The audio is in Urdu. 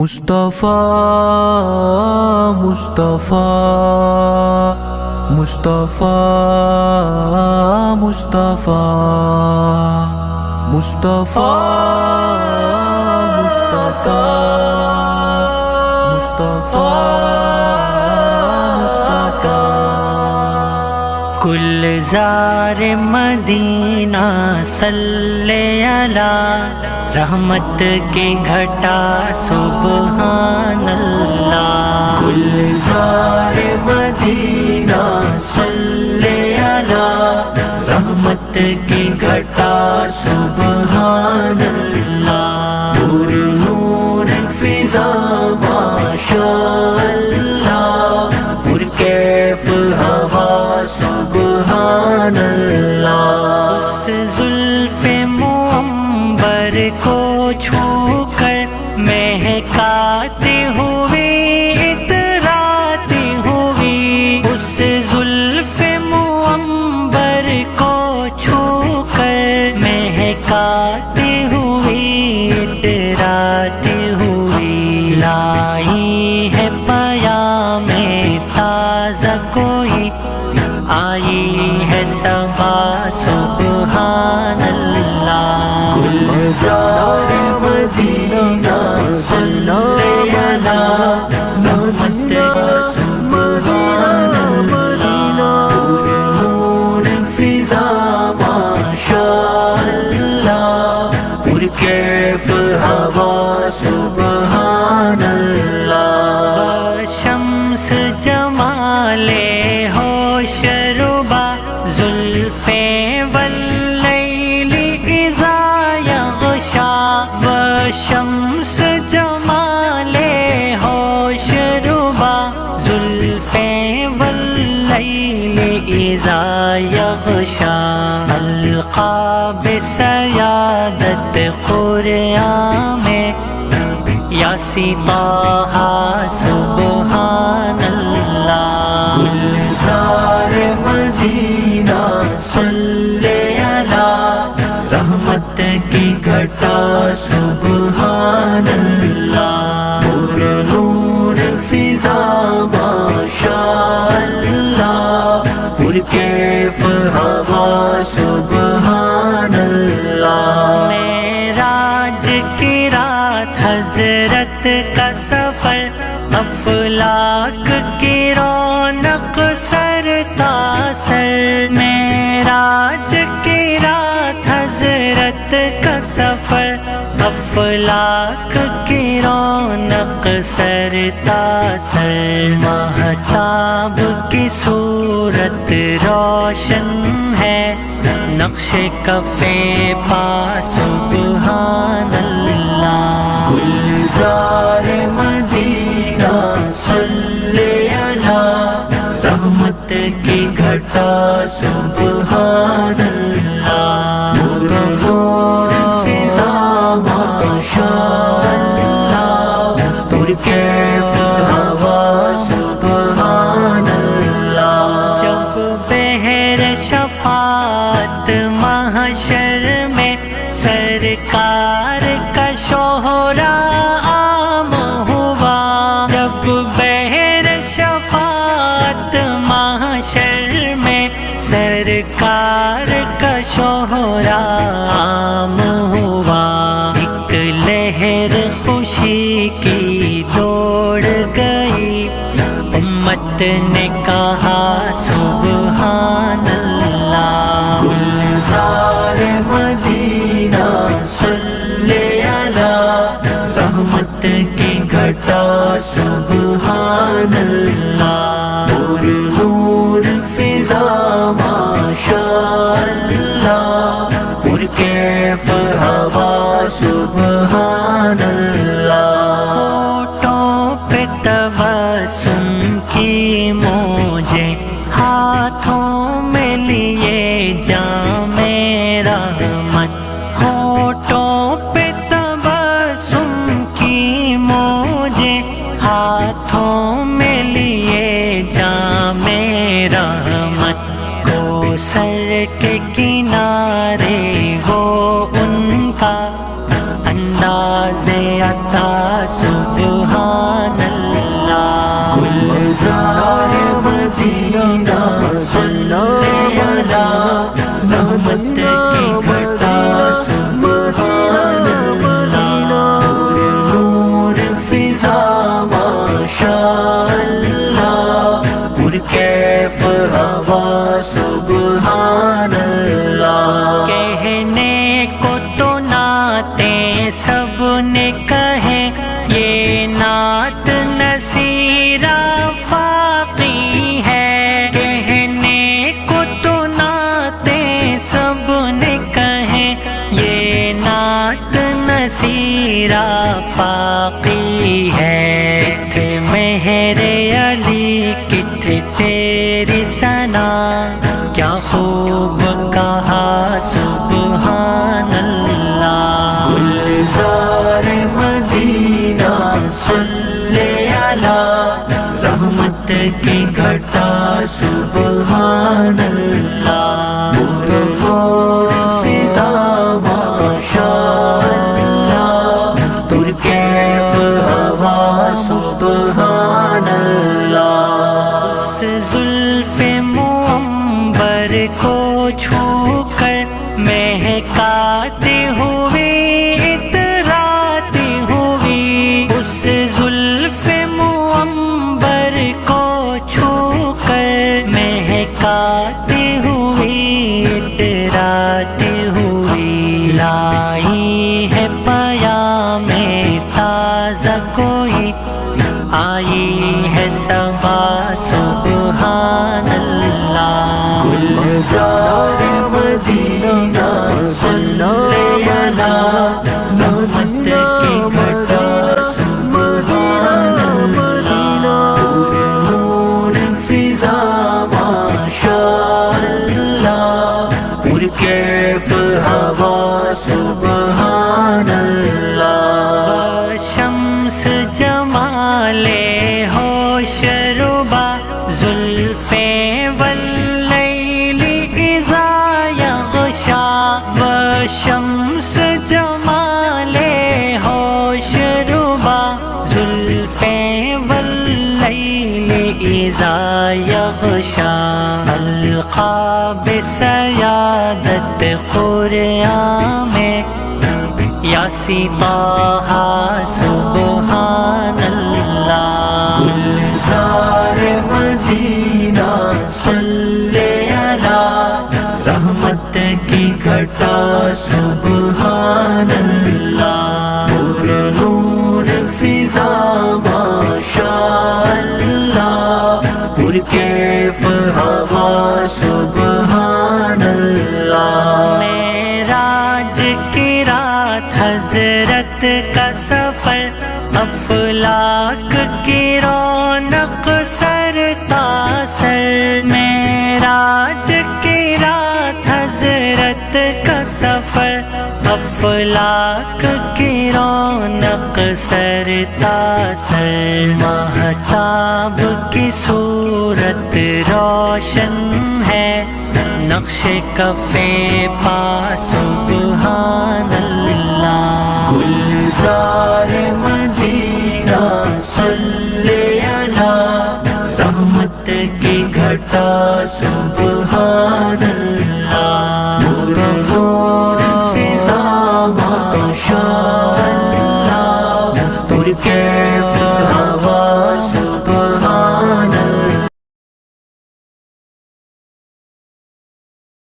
مصطفیٰ مصطفیٰ مصطفیٰ مصطفیٰ مصطفیٰ مصطفیٰ مصطفیٰ مصطفیٰ کل زار مدینہ صلی علی رحمت کی گھٹا سبحان اللہ. کل زار مدینہ صلی علی رحمت کی گھٹا سبحان اللہ. نور نور فضا ماشاء اللہ پر کیف ہوا سبحان اللہ. اس زلف معمبر کو چھو کر مہکاتی ہوئی اتراتی ہوئی. اس زلف معمبر کو چھو کر مہکاتی ہوئی اتراتی ہوئی. لائی ہے پیام تازہ کوئی آئی ہے صبا سبحان اللہ. گلزار مدینہ صلی علی رحمت سبحان اللہ. نور فضا ماشاء اللہ پر کیف ہوا سبحان اللہ. شمس جمال ہوش ربا زلفیں واللیل اذا یغشا. وشمس جمال ہوش ربا زلفیں واللیل اذا یغشا. القاب سیادت قرآن میں یاسی طہ سبحان اللہ. گلزار مدینہ صلی علی رحمت کی گھٹا سبحان اللہ. نور نور فضا ماشاء اللہ پر کیف ہوا سبحان اللہ. معراج کی رات حضرت کا سفر افلاک کی رونق سر تا سر. معراج کی رات حضرت کا سفر افلاک کی رونق سر تا سر. مہتاب کی صورت روشن ہے نقش کفے پا سبحان اللہ. گلزار مدینہ صلی علی رحمت کی گھٹا سبحان اللہ. مصطفیٰ فضا ماشاء اللہ پر کیف ہوا سبحان اللہ. جب بہر شفاعت محشر میں سرکار کا شوہرا عام ہوا. جب بہر شفاعت محشر میں سرکار کا شوہرا عام ہوا. ایک لہر خوشی کی دوڑ گئی امت نے کہا سبحان اللہ. گلزار مدینہ صلی علی رحمت کی گھٹا سبحان اللہ. نور نور فضا ماشاء اللہ پر کیف ہوا سبحان اللہ. ہونٹوں پہ تبسم کی موجیں ہاتھوں میں لیے جام رحمت. ہونٹوں پہ تبسم کی موجیں ہاتھوں میں لیے جام رحمت. کوثر کے کنارے وہ ان کا انداز عطا سبحان سبحان اللہ گلزار مدینہ صلی علی رحمت کی گھٹا سبحان اللہ نور فضا ماشاء اللہ پرکیف ہوا سبحان اللہ کہنے کو تو نعتیں سب نے کہے یہ نعت نصیر آفاقی ہے کہنے کو تو نعتیں سب نے کہے یہ نعت نصیر آفاقی ہے تھے مہر علی کت تیری ثنا کیا خوب کہا سبحان اللہ گلزار مدینہ صلی علی رحمت کی گھٹا سبحان اللہ مصطفیٰ فضا ماشاء اللہ پرکیف ہوا سبحان اللہ اس زلف معمبر کو چھو کر مہکاتی ہوئی اتراتی ہوئی اس زلف معمبر کو چھو کر مہکاتی ہوئی اتراتی ہوئی لائی ہے پیام تازہ کوئی آئی ہے صبا سبحان اللہ گلزار مدینہ صلی علی رحمت کی گھٹا سبحان اللہ نور فضا ماشاء اللہ پرکیف ہوا سبحان اللہ شمس جمال ہوش ربا زلفیں واللیل اذا یغشا وشمس جمال ہوش ربا زلفیں واللیل اذا یغشا القاب سیادت قرآن میں یا سطح سبحان اللہ گلزار مدینہ صلی علی رحمت کی گھٹا سبحان اللہ نور فضا ماشاء اللہ پرکیف ہوا سبحان اللہ معراج کی رات حضرت کا سفر افلاک کی رونق سر تاثر معراج کی رات حضرت کا سفر افلاک کی رونق سر تاثر مہتاب کی صورت روشن ہے نقش کفے پا سبحان اللہ گلزار مدینہ صلی علی رحمت کی گھٹا سبحان